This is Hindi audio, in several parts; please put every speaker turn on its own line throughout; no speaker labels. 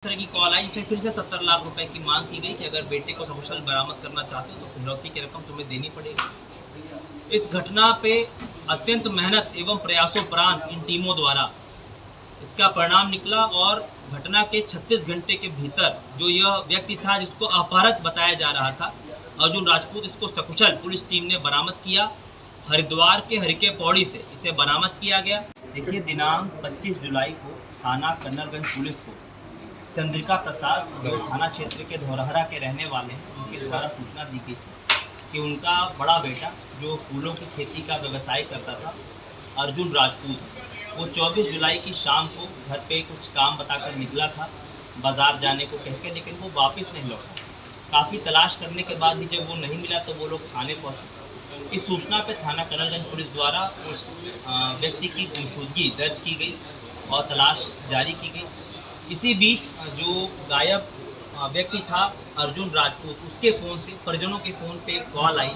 तरह की कॉल आई जिसमें फिर से 70 लाख रुपए की मांग की गई कि अगर बेटे को सकुशल बरामद करना चाहते हो तो फिरौती की रकम तुम्हें देनी पड़ेगी। इस घटना पे अत्यंत मेहनत एवं प्रयासोपरांत इन टीमों द्वारा इसका परिणाम निकला और घटना के 36 घंटे के भीतर जो यह व्यक्ति था जिसको अपहरत बताया जा रहा था अर्जुन राजपूत, इसको सकुशल पुलिस टीम ने बरामद किया। हरिद्वार के हरिके पौड़ी से इसे बरामद किया गया। देखिए, दिनांक 25 जुलाई को थाना कन्नरगंज पुलिस को चंद्रिका प्रसाद जो थाना क्षेत्र के धौरहरा के रहने वाले हैं, उनके द्वारा सूचना दी गई थी कि उनका बड़ा बेटा जो फूलों की खेती का व्यवसाय करता था अर्जुन राजपूत, वो 24 जुलाई की शाम को घर पे कुछ काम बताकर निकला था बाज़ार जाने को कह के, लेकिन वो वापस नहीं लौटा। काफ़ी तलाश करने के बाद भी जब वो नहीं मिला तो वो लोग थाने पहुँचे। इस सूचना पर थाना कन्नरगंज पुलिस द्वारा उस व्यक्ति की गुमशुदगी दर्ज की गई और तलाश जारी की गई। इसी बीच जो गायब व्यक्ति था अर्जुन राजपूत, उसके फ़ोन से परिजनों के फ़ोन पे कॉल आई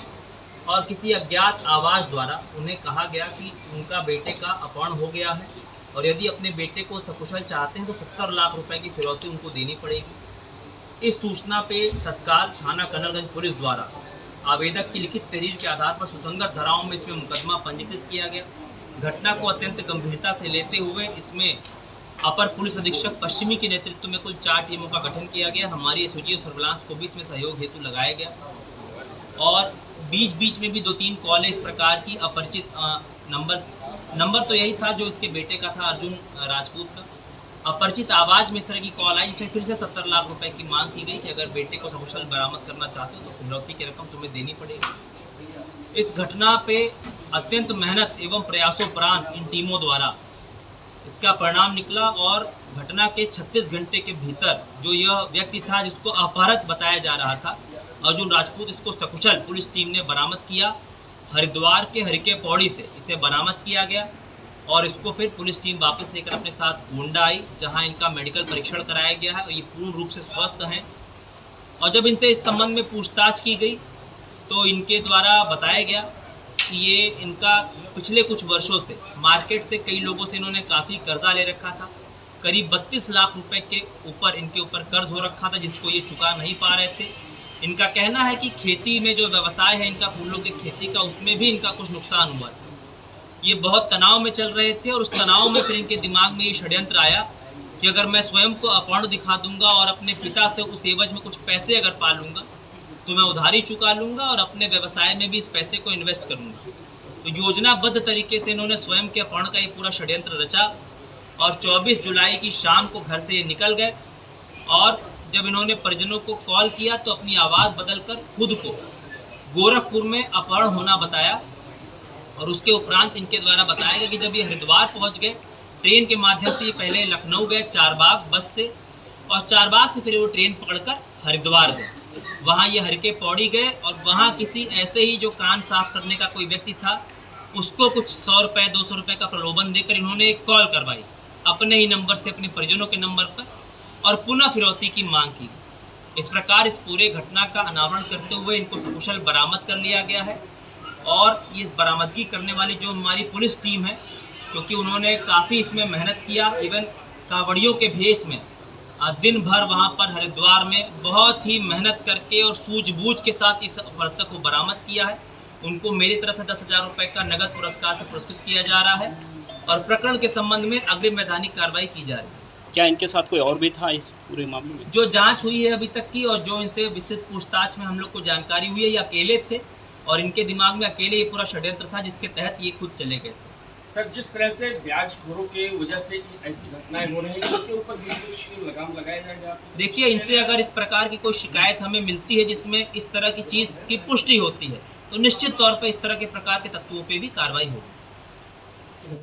और किसी अज्ञात आवाज़ द्वारा उन्हें कहा गया कि उनका बेटे का अपहरण हो गया है और यदि अपने बेटे को सकुशल चाहते हैं तो 70 लाख रुपए की फिरौती उनको देनी पड़ेगी। इस सूचना पे तत्काल थाना कन्नरगंज पुलिस द्वारा आवेदक की लिखित तहरीर के आधार पर सुसंगत धाराओं में इसमें मुकदमा पंजीकृत किया गया। घटना को अत्यंत गंभीरता से लेते हुए इसमें अपर पुलिस अधीक्षक पश्चिमी के नेतृत्व में कुल 4 टीमों का गठन किया गया। हमारी एसओजी और सर्विलांस को भी इसमें सहयोग हेतु लगाया गया और बीच बीच में भी 2-3 कॉलें इस प्रकार की अपरिचित नंबर तो यही था जो इसके बेटे का था अर्जुन राजपूत का। अपरिचित आवाज़ में इस तरह की कॉल आई जिसमें फिर से 70 लाख रुपए की मांग की गई कि अगर बेटे को सकुशल बरामद करना चाहते हो तो फिरौती की रकम तुम्हें देनी पड़ेगी। इस घटना पे अत्यंत मेहनत एवं प्रयासोपरांत इन टीमों द्वारा इसका परिणाम निकला और घटना के 36 घंटे के भीतर जो यह व्यक्ति था जिसको अपहरत बताया जा रहा था अर्जुन राजपूत, इसको सकुशल पुलिस टीम ने बरामद किया। हरिद्वार के हरिके पौड़ी से इसे बरामद किया गया और इसको फिर पुलिस टीम वापस लेकर अपने साथ गोंडा आई, जहां इनका मेडिकल परीक्षण कराया गया है और ये पूर्ण रूप से स्वस्थ हैं। और जब इनसे इस संबंध में पूछताछ की गई तो इनके द्वारा बताया गया कि ये इनका पिछले कुछ वर्षों से मार्केट से कई लोगों से इन्होंने काफ़ी कर्जा ले रखा था। करीब 32 लाख रुपए के ऊपर इनके ऊपर कर्ज हो रखा था जिसको ये चुका नहीं पा रहे थे। इनका कहना है कि खेती में जो व्यवसाय है इनका फूलों की खेती का, उसमें भी इनका कुछ नुकसान हुआ था। ये बहुत तनाव में चल रहे थे और उस तनाव में फिर इनके दिमाग में ये षड्यंत्र आया कि अगर मैं स्वयं को अपहरण दिखा दूंगा और अपने पिता से उस एवज में कुछ पैसे अगर पा लूँगा तो मैं उधारी चुका लूँगा और अपने व्यवसाय में भी इस पैसे को इन्वेस्ट करूँगा। तो योजनाबद्ध तरीके से इन्होंने स्वयं के अपहरण का ये पूरा षड्यंत्र रचा और 24 जुलाई की शाम को घर से ये निकल गए और जब इन्होंने परिजनों को कॉल किया तो अपनी आवाज़ बदलकर खुद को गोरखपुर में अपहरण होना बताया और उसके उपरांत इनके द्वारा बताया गया कि जब ये हरिद्वार पहुँच गए ट्रेन के माध्यम से ये पहले लखनऊ गए चारबाग बस से और चारबाग से फिर वो ट्रेन पकड़कर हरिद्वार गए। वहाँ ये हरिके पौड़ी गए और वहाँ किसी ऐसे ही जो कान साफ करने का कोई व्यक्ति था उसको कुछ 100 रुपये 200 रुपये का प्रलोभन देकर इन्होंने एक कॉल करवाई अपने ही नंबर से अपने परिजनों के नंबर पर और पुनः फिरौती की मांग की। इस प्रकार इस पूरे घटना का अनावरण करते हुए इनको सकुशल बरामद कर लिया गया है और ये बरामदगी करने वाली जो हमारी पुलिस टीम है, क्योंकि उन्होंने काफ़ी इसमें मेहनत किया, इवन कांवड़ियों के भेष में दिन भर वहाँ पर हरिद्वार में बहुत ही मेहनत करके और सूझबूझ के साथ इस अपहर्तक को बरामद किया है। उनको मेरी तरफ से 10,000 रुपये का नगद पुरस्कार से पुरस्कृत किया जा रहा है और प्रकरण के संबंध में अग्रिम वैधानिक कार्रवाई की जा रही है।
क्या इनके साथ कोई और भी था इस पूरे मामले में?
जो जांच हुई है अभी तक की और जो इनसे विस्तृत पूछताछ में हम लोग को जानकारी हुई है, ये अकेले थे और इनके दिमाग में अकेले ये पूरा षड्यंत्र था जिसके तहत ये खुद चले गए थे।
सर, जिस तरह से ब्याजखोरों के वजह से ऐसी घटनाएं हो रही हैं, इसके ऊपर भी कुछ लगाम लगाया जाएगा?
देखिए, इनसे अगर इस प्रकार की कोई शिकायत हमें मिलती है जिसमें इस तरह की चीज़ की पुष्टि होती है तो निश्चित तौर पर इस तरह के प्रकार के तत्वों पे भी कार्रवाई होगी।